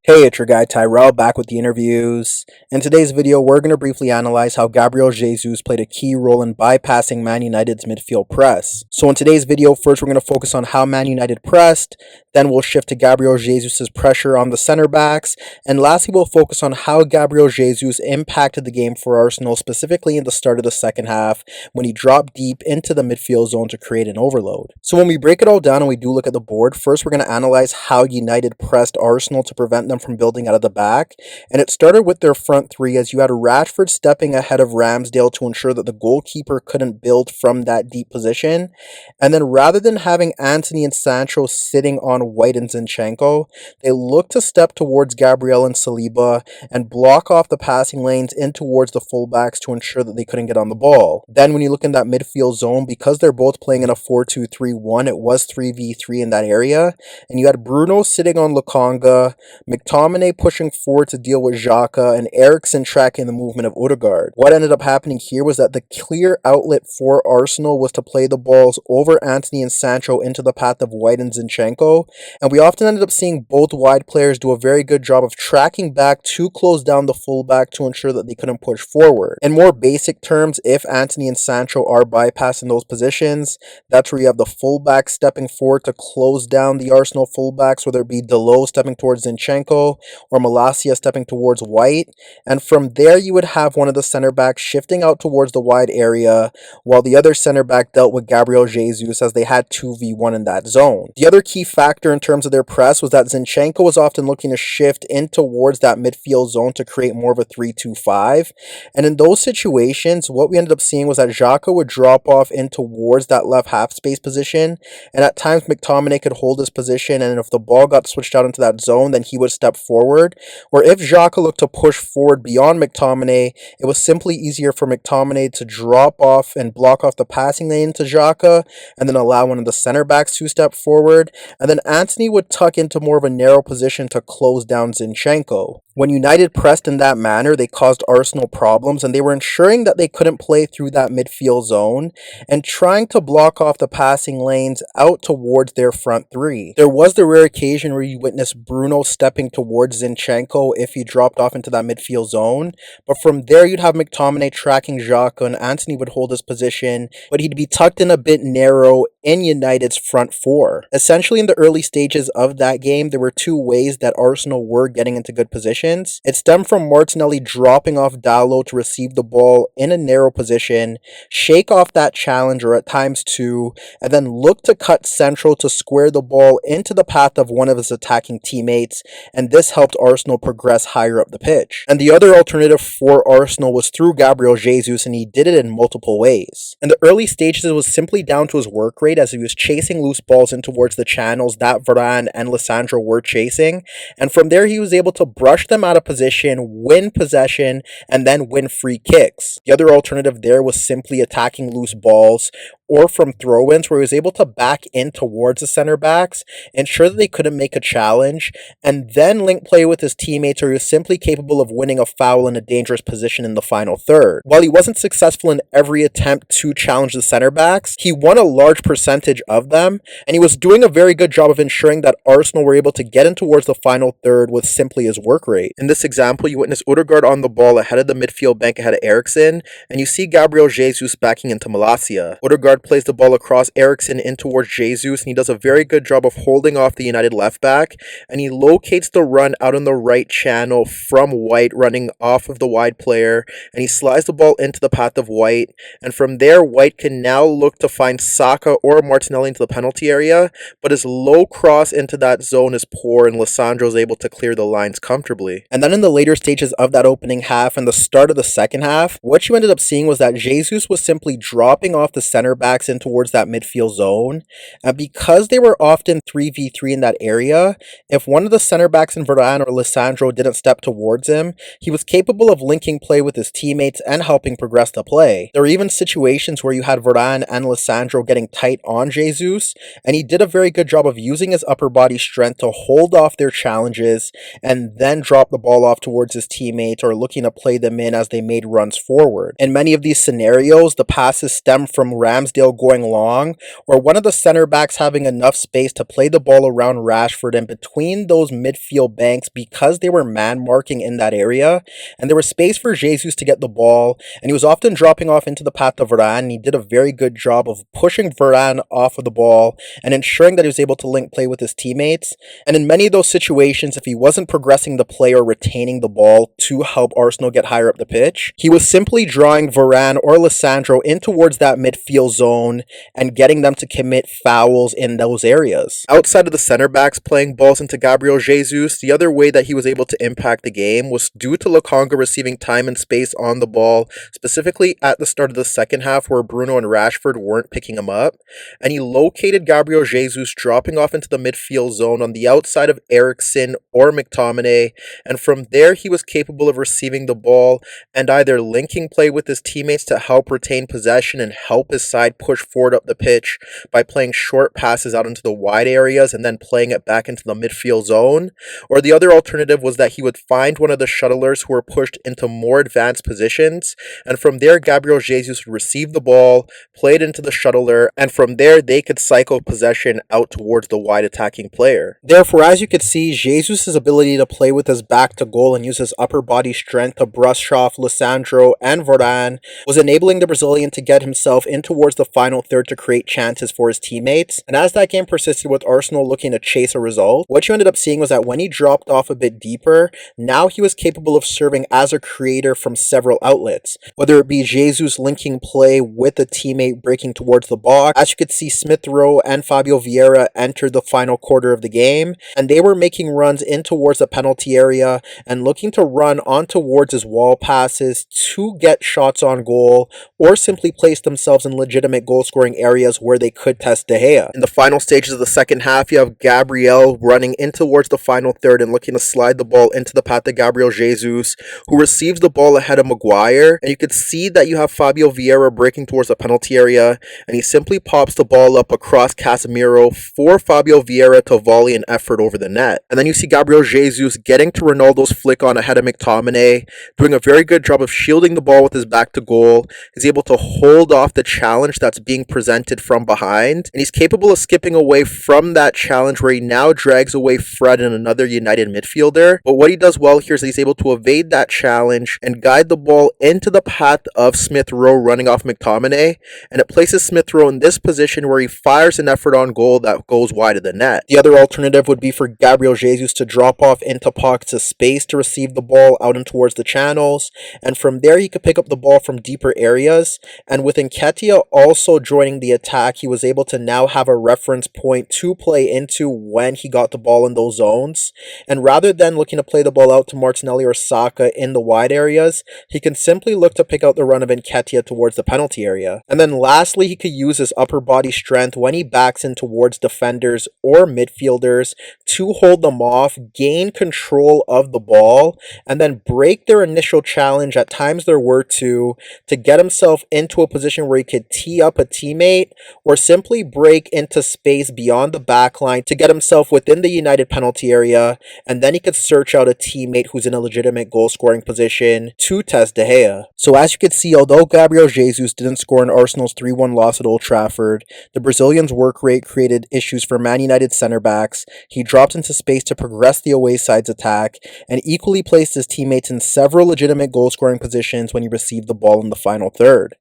Hey, it's your guy Tyrrell back with the interviews. In today's video, we're going to briefly analyze how Gabriel Jesus played a key role in bypassing Man United's midfield press. So in today's video, first we're going to focus on how Man United pressed, then we'll shift to Gabriel Jesus' pressure on the center backs, and lastly we'll focus on how Gabriel Jesus impacted the game for Arsenal, specifically in the start of the second half when he dropped deep into the midfield zone to create an overload. So when we break it all down and we do look at the board, first we're going to analyze how United pressed Arsenal to prevent them from building out of the back, and it started with their front three as you had Rashford stepping ahead of Ramsdale to ensure that the goalkeeper couldn't build from that deep position, and then rather than having Antony and Sancho sitting on White and Zinchenko, they looked to step towards Gabriel and Saliba and block off the passing lanes in towards the fullbacks to ensure that they couldn't get on the ball. Then when you look in that midfield zone, because they're both playing in a 4-2-3-1, it was 3v3 in that area, and you had Bruno sitting on Lokonga, McTominay pushing forward to deal with Xhaka, and Eriksen tracking the movement of Odegaard. What ended up happening here was that the clear outlet for Arsenal was to play the balls over Antony and Sancho into the path of White and Zinchenko, and we often ended up seeing both wide players do a very good job of tracking back to close down the fullback to ensure that they couldn't push forward. In more basic terms, if Antony and Sancho are bypassing those positions, that's where you have the fullback stepping forward to close down the Arsenal fullbacks, whether it be Delo stepping towards Zinchenko or Malacia stepping towards White, and from there you would have one of the center backs shifting out towards the wide area while the other center back dealt with Gabriel Jesus as they had 2v1 in that zone. The other key factor in terms of their press was that Zinchenko was often looking to shift in towards that midfield zone to create more of a 3-2-5, and in those situations what we ended up seeing was that Xhaka would drop off in towards that left half space position, and at times McTominay could hold his position, and if the ball got switched out into that zone then he would step forward, where if Xhaka looked to push forward beyond McTominay, it was simply easier for McTominay to drop off and block off the passing lane to Xhaka and then allow one of the center backs to step forward, and then Antony would tuck into more of a narrow position to close down Zinchenko. When United pressed in that manner, they caused Arsenal problems, and they were ensuring that they couldn't play through that midfield zone and trying to block off the passing lanes out towards their front three. There was the rare occasion where you witnessed Bruno stepping towards Zinchenko if he dropped off into that midfield zone, but from there you'd have McTominay tracking Xhaka and Antony would hold his position, but he'd be tucked in a bit narrow in United's front four. Essentially in the early stages of that game, there were two ways that Arsenal were getting into good positions. It stemmed from Martinelli dropping off Dalot to receive the ball in a narrow position, shake off that challenge or at times two, and then look to cut central to square the ball into the path of one of his attacking teammates, and this helped Arsenal progress higher up the pitch. And the other alternative for Arsenal was through Gabriel Jesus, and he did it in multiple ways. In the early stages, it was simply down to his work rate as he was chasing loose balls in towards the channels that Varane and Lisandro were chasing, and from there he was able to brush them out of position, win possession, and then win free kicks. The other alternative there was simply attacking loose balls or from throw-ins where he was able to back in towards the center backs, ensure that they couldn't make a challenge, and then link play with his teammates, or he was simply capable of winning a foul in a dangerous position in the final third. While he wasn't successful in every attempt to challenge the center backs, he won a large percentage of them, and he was doing a very good job of ensuring that Arsenal were able to get in towards the final third with simply his work rate. In this example, you witness Odegaard on the ball ahead of the midfield bank ahead of Eriksen, and you see Gabriel Jesus backing into Malacia. Odegaard plays the ball across Eriksen in towards Jesus, and he does a very good job of holding off the United left back, and he locates the run out in the right channel from White running off of the wide player, and he slides the ball into the path of White, and from there White can now look to find Saka or Martinelli into the penalty area, but his low cross into that zone is poor, and Lisandro is able to clear the lines comfortably. And then in the later stages of that opening half and the start of the second half, what you ended up seeing was that Jesus was simply dropping off the center backs in towards that midfield zone, and because they were often 3v3 in that area, if one of the center backs in Varane or Lisandro didn't step towards him, he was capable of linking play with his teammates and helping progress the play. There were even situations where you had Varane and Lisandro getting tight on Jesus, and he did a very good job of using his upper body strength to hold off their challenges and then drop drop the ball off towards his teammates or looking to play them in as they made runs forward. In many of these scenarios, the passes stem from Ramsdale going long or one of the center backs having enough space to play the ball around Rashford and between those midfield banks because they were man marking in that area and there was space for Jesus to get the ball, and he was often dropping off into the path of Varane, and he did a very good job of pushing Varane off of the ball and ensuring that he was able to link play with his teammates. And in many of those situations, if he wasn't progressing the play or retaining the ball to help Arsenal get higher up the pitch, he was simply drawing Varane or Lissandro in towards that midfield zone and getting them to commit fouls in those areas. Outside of the center backs playing balls into Gabriel Jesus, the other way that he was able to impact the game was due to Lokonga receiving time and space on the ball, specifically at the start of the second half where Bruno and Rashford weren't picking him up, and he located Gabriel Jesus dropping off into the midfield zone on the outside of Eriksen or McTominay, and from there he was capable of receiving the ball and either linking play with his teammates to help retain possession and help his side push forward up the pitch by playing short passes out into the wide areas and then playing it back into the midfield zone, or the other alternative was that he would find one of the shuttlers who were pushed into more advanced positions, and from there Gabriel Jesus would receive the ball, play it into the shuttler, and from there they could cycle possession out towards the wide attacking player. Therefore, as you could see, Jesus' ability to play with his back to goal and use his upper body strength to brush off Lissandro and Varane was enabling the Brazilian to get himself in towards the final third to create chances for his teammates. And as that game persisted with Arsenal looking to chase a result, what you ended up seeing was that when he dropped off a bit deeper, now he was capable of serving as a creator from several outlets, whether it be Jesus linking play with a teammate breaking towards the box. As you could see, Smith Rowe and Fabio Vieira entered the final quarter of the game, and they were making runs in towards the penalty area and looking to run on towards his wall passes to get shots on goal or simply place themselves in legitimate goal scoring areas where they could test De Gea. In the final stages of the second half, you have Gabriel running in towards the final third and looking to slide the ball into the path of Gabriel Jesus, who receives the ball ahead of Maguire, and you could see that you have Fabio Vieira breaking towards the penalty area, and he simply pops the ball up across Casemiro for Fabio Vieira to volley an effort over the net. And then you see Gabriel Jesus getting to Ronaldo's flick on ahead of McTominay, doing a very good job of shielding the ball with his back to goal. He's able to hold off the challenge that's being presented from behind, and he's capable of skipping away from that challenge where he now drags away Fred and another United midfielder. But what he does well here is he's able to evade that challenge and guide the ball into the path of Smith Rowe running off McTominay, and it places Smith Rowe in this position where he fires an effort on goal that goes wide of the net. The other alternative would be for Gabriel Jesus to drop off into pockets of space to receive the ball out and towards the channels, and from there he could pick up the ball from deeper areas, and with Nketiah also joining the attack, he was able to now have a reference point to play into when he got the ball in those zones, and rather than looking to play the ball out to Martinelli or Saka in the wide areas, he can simply look to pick out the run of Nketiah towards the penalty area. And then lastly, he could use his upper body strength when he backs in towards defenders or midfielders to hold them off, gain control of the ball, and then break their initial challenge, at times there were to get himself into a position where he could tee up a teammate or simply break into space beyond the back line to get himself within the United penalty area, and then he could search out a teammate who's in a legitimate goal scoring position to test De Gea. So as you could see, although Gabriel Jesus didn't score in Arsenal's 3-1 loss at Old Trafford, the Brazilian's work rate created issues for Man United centre backs. He dropped into space to progress the away side's attack and equally placed his teammates in several legitimate goal scoring positions when he received the ball in the final third.